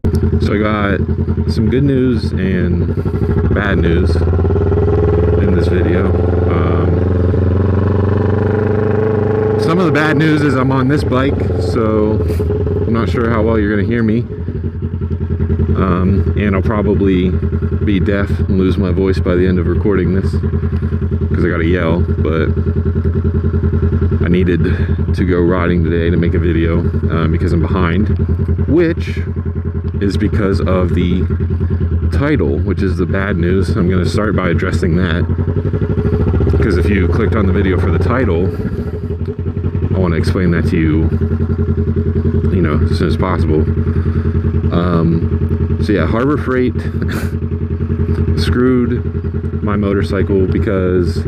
So I got some good news and bad news in this video. Some of the bad news is I'm on this bike, so I'm not sure how well you're gonna hear me. And I'll probably be deaf and lose my voice by the end of recording this because I gotta yell, but I needed to go riding today to make a video because I'm behind, which is because of the title, which is the bad news. I'm going to start by addressing that, because if you clicked on the video for the title, I want to explain that to you, as soon as possible. So yeah, Harbor Freight screwed my motorcycle because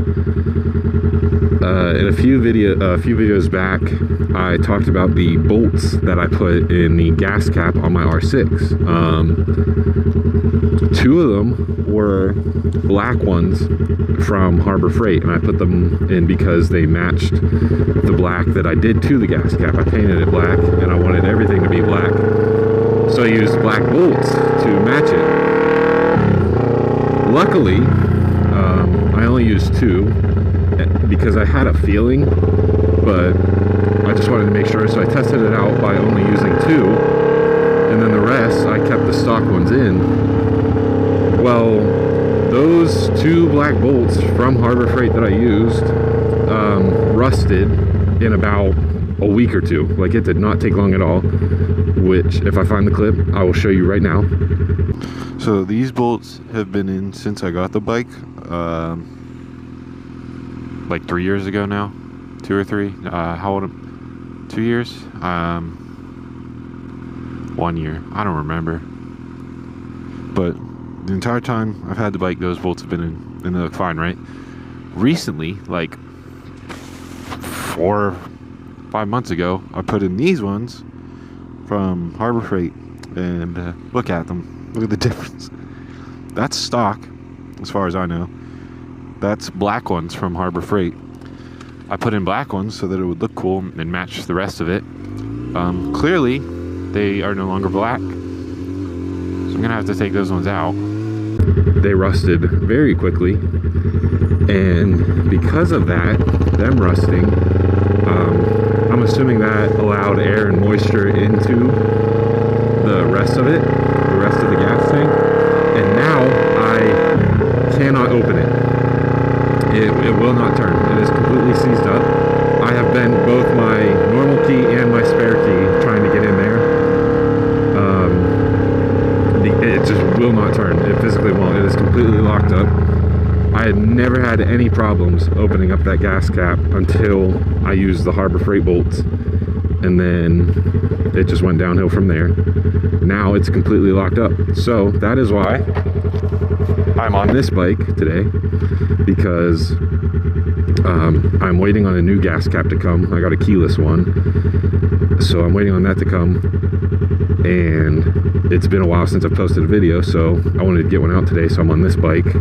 in a few videos back, I talked about the bolts that I put in the gas cap on my R6. Two of them were black ones from Harbor Freight, and I put them in because they matched the black that I did to the gas cap. I painted it black, and I wanted everything to be black, so I used black bolts to match it. Luckily, I only used two because I had a feeling, but I just wanted to make sure, so I tested it out by only using two, and then the rest I kept the stock ones in. Well, those two black bolts from Harbor Freight that I used rusted in about a week or two. Like, it did not take long at all, which if I find the clip, I will show you right now. So these bolts have been in since I got the bike, like 3 years ago now, 2 or 3. How old? 2 years? 1 year. I don't remember. But the entire time I've had the bike, those bolts have been in, and they look fine, right? Recently, like 4 or 5 months ago, I put in these ones from Harbor Freight, and look at them. Look at the difference. That's stock, as far as I know. That's black ones from Harbor Freight. I put in black ones so that it would look cool and match the rest of it. Clearly, they are no longer black, so I'm gonna have to take those ones out. They rusted very quickly, and because of that, them rusting, I'm assuming that allowed air and moisture into the rest of it, the rest of the gas tank, and now I cannot open it. It will not turn. It is completely seized up. I have bent both my normal key and my spare key trying to get in there. It just will not turn. It physically won't. It is completely locked up. I had never had any problems opening up that gas cap until I used the Harbor Freight bolts, and then it just went downhill from there. Now it's completely locked up. So that is why I'm on this bike today, because I'm waiting on a new gas cap to come. I got a keyless one, so I'm waiting on that to come, and it's been a while since I've posted a video, so I wanted to get one out today. So I'm on this bike,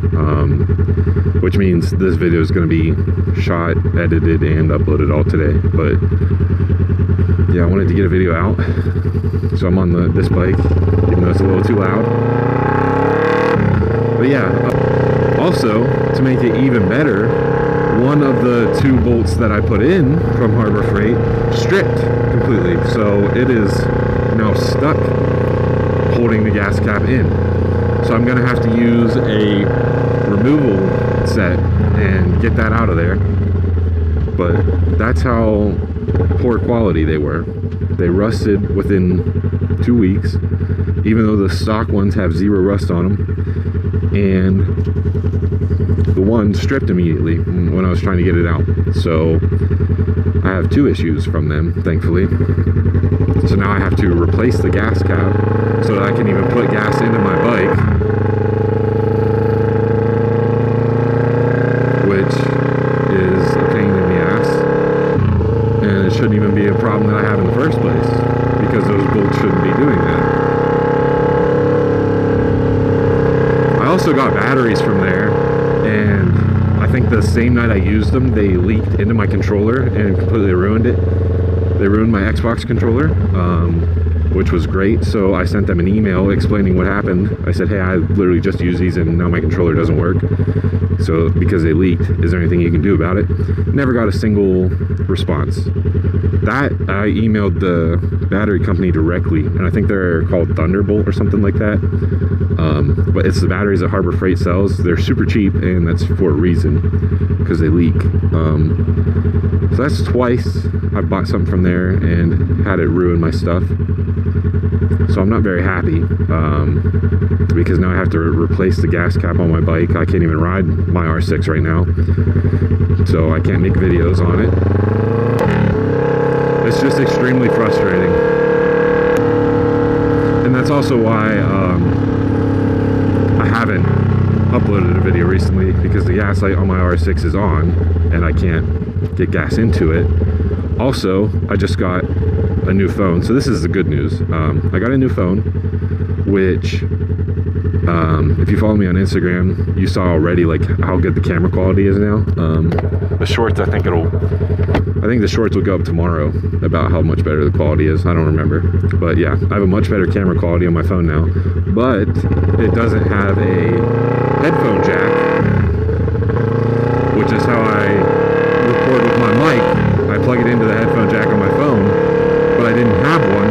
which means this video is going to be shot, edited, and uploaded all today. But yeah, I wanted to get a video out, so I'm on this bike, even though it's a little too loud. But yeah, also, to make it even better, one of the two bolts that I put in from Harbor Freight stripped completely, so it is now stuck holding the gas cap in. So I'm gonna have to use a removal set and get that out of there. But that's how poor quality they were. They rusted within 2 weeks, even though the stock ones have zero rust on them. And the one stripped immediately when I was trying to get it out. So I have 2 issues from them, thankfully. So now I have to replace the gas cap so that I can even put gas into my bike, which is a pain in the ass. And it shouldn't even be a problem that I have in the first place, because those bolts shouldn't be doing that. I also got batteries from there, and I think the same night I used them, they leaked into my controller and completely ruined it. They ruined my Xbox controller. which was great. So I sent them an email explaining what happened. I said, hey, I literally just used these and now my controller doesn't work. So because they leaked, is there anything you can do about it? Never got a single response. That I emailed the battery company directly, and I think they're called Thunderbolt or something like that. But it's the batteries that Harbor Freight sells. They're super cheap, and that's for a reason, because they leak. So that's twice I bought something from there and had it ruin my stuff. So I'm not very happy, because now I have to replace the gas cap on my bike. I can't even ride my R6 right now, so I can't make videos on it. It's just extremely frustrating. And that's also why I haven't uploaded a video recently, because the gas light on my R6 is on and I can't get gas into it. Also, I just got a new phone, so this is the good news. I got a new phone, which if you follow me on Instagram, you saw already like how good the camera quality is now. The shorts, I think the shorts will go up tomorrow about how much better the quality is. I don't remember, but yeah, I have a much better camera quality on my phone now, but it doesn't have a headphone jack, which is how I record with my mic. I plug it into the headphone jack on my phone, but I didn't have one.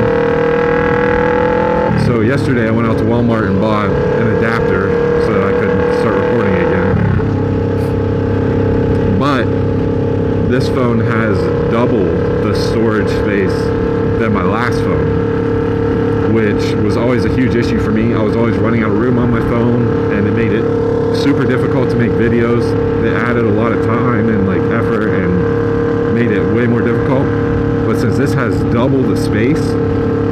So yesterday I went out to Walmart and bought an adapter so that I could start recording again. But this phone has double the storage space than my last phone, which was always a huge issue for me. I was always running out of room on my phone, and it made it super difficult to make videos. It added a lot of time and like effort and made it way more difficult. But since this has double the space,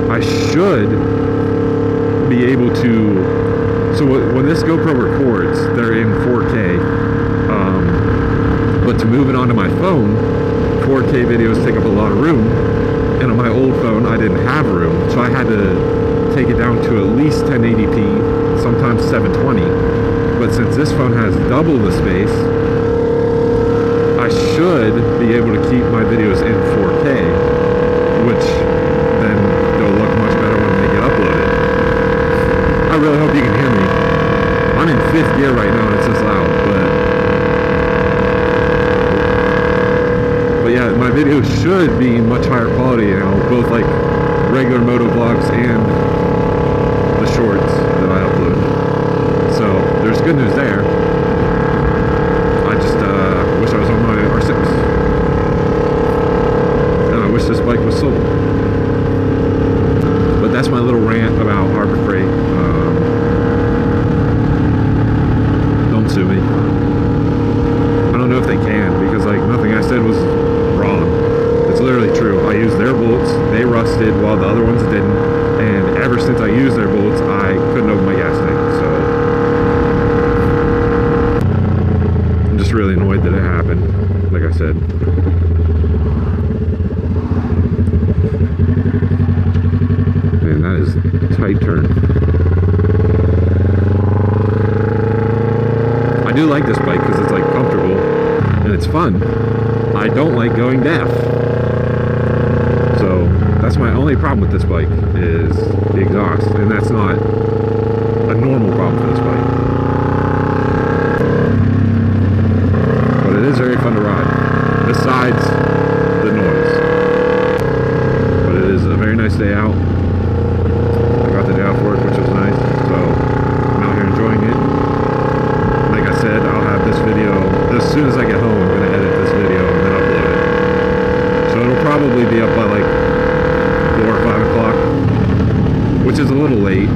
I should be able to, so when this GoPro records, they're in 4K, but to move it onto my phone, 4K videos take up a lot of room, and on my old phone I didn't have room, so I had to take it down to at least 1080p, sometimes 720. But since this phone has double the space, I should be able to keep my videos in 4K, which then they'll look much better when they get uploaded. I really hope you can hear me. I'm in 5th gear right now and it's just loud, but yeah, my videos should be much higher quality now, both like regular motovlogs and the shorts that I upload. So there's good news there. I just wish I was on my R6. And I wish this bike was sold. But that's my little rant about Harbor Freight. Don't sue me. I don't know if they can, because like nothing I said was wrong. It's literally true. I used their bolts, they rusted while the other ones didn't, and ever since I used their bolts, I couldn't open my gas tank. So I'm just really annoyed that it happened, like I said. Man, that is a tight turn. I do like this bike because it's like comfortable and it's fun. I don't like going deaf. So that's my only problem with this bike, is the exhaust, and that's not a normal problem for this bike. But it is very fun to ride, besides the noise. But it is a very nice day out. I got the day off work, which was nice, so I'm out here enjoying it. Like I said, I'll have this video, as soon as I get home, I'm going to edit this video and then upload it. So it'll probably be up by like 4 or 5 o'clock, which is a little late,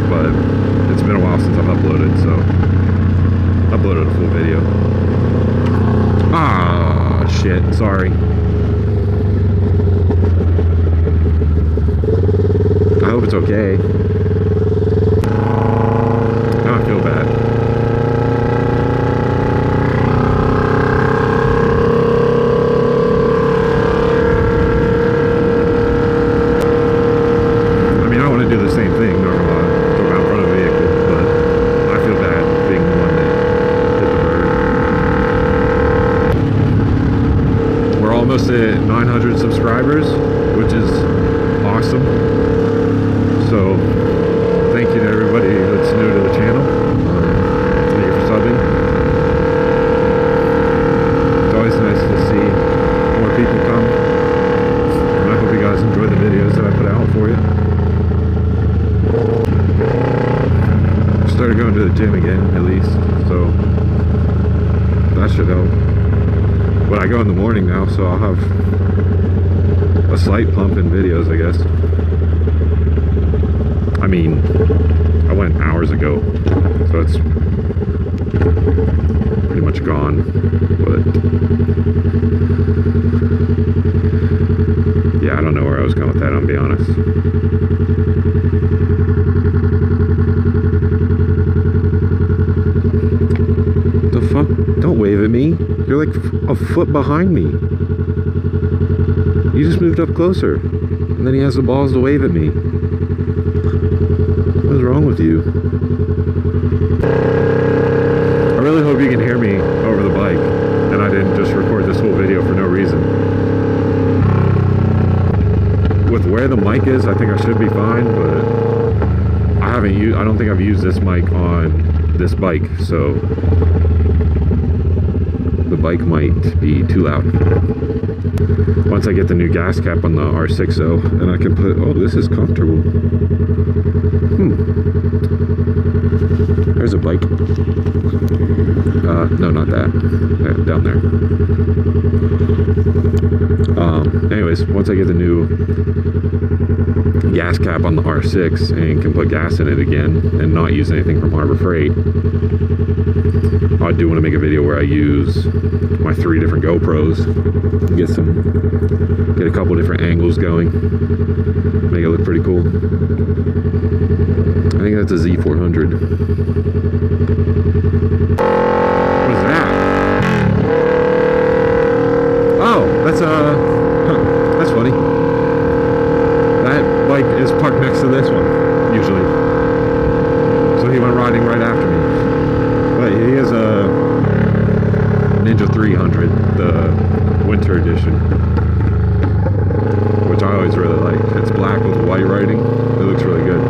but it's been a while since I've uploaded, so I uploaded a full video. Ah, shit, sorry. I hope it's okay. Now I feel bad. I mean, I want to do the same thing, not gonna lie. Go out in front of a vehicle, but I feel bad being the one that hit the bird. We're almost at 900 subscribers, which is awesome. morning now, so I'll have a slight pump in videos, I guess. I mean, I went hours ago, so it's pretty much gone, but yeah, I don't know where I was going with that, I'll be honest. The fuck? Don't wave at me. You're like a foot behind me. You just moved up closer, and then he has the balls to wave at me. What's wrong with you? I really hope you can hear me over the bike, and I didn't just record this whole video for no reason. With where the mic is, I think I should be fine, but I don't think I've used this mic on this bike, so the bike might be too loud. Once I get the new gas cap on the R6O, then I can put, oh, this is comfortable. There's a bike. No, not that. Down there. Anyways, once I get the new gas cap on the R6 and can put gas in it again and not use anything from Harbor Freight, I do want to make a video where I use my 3 different GoPros, get a couple different angles going, make it look pretty cool. I think that's a Z400. What is that? Oh, that's funny. That bike is parked next to this one, usually. So he went riding right after me. But he is a Ninja 300, the winter edition, which I always really like. It's black with white writing. It looks really good.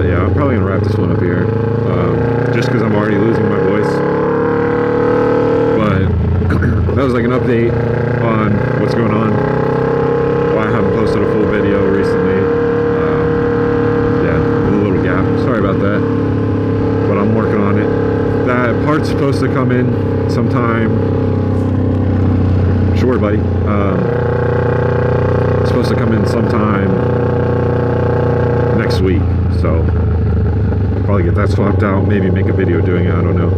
Yeah, I'm probably gonna wrap this one up here, just because I'm already losing my voice. But that was like an update on what's going on. Why I haven't posted a full video recently. Yeah, with a little gap. Sorry about that. But I'm working on it. That part's supposed to come in sometime. Sure, buddy. It's supposed to come in sometime next week. So I'll probably get that swapped out. Maybe make a video doing it. I don't know.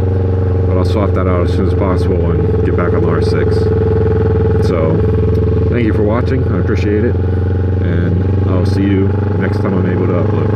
But I'll swap that out as soon as possible and get back on the R6. So thank you for watching. I appreciate it. And I'll see you next time I'm able to upload.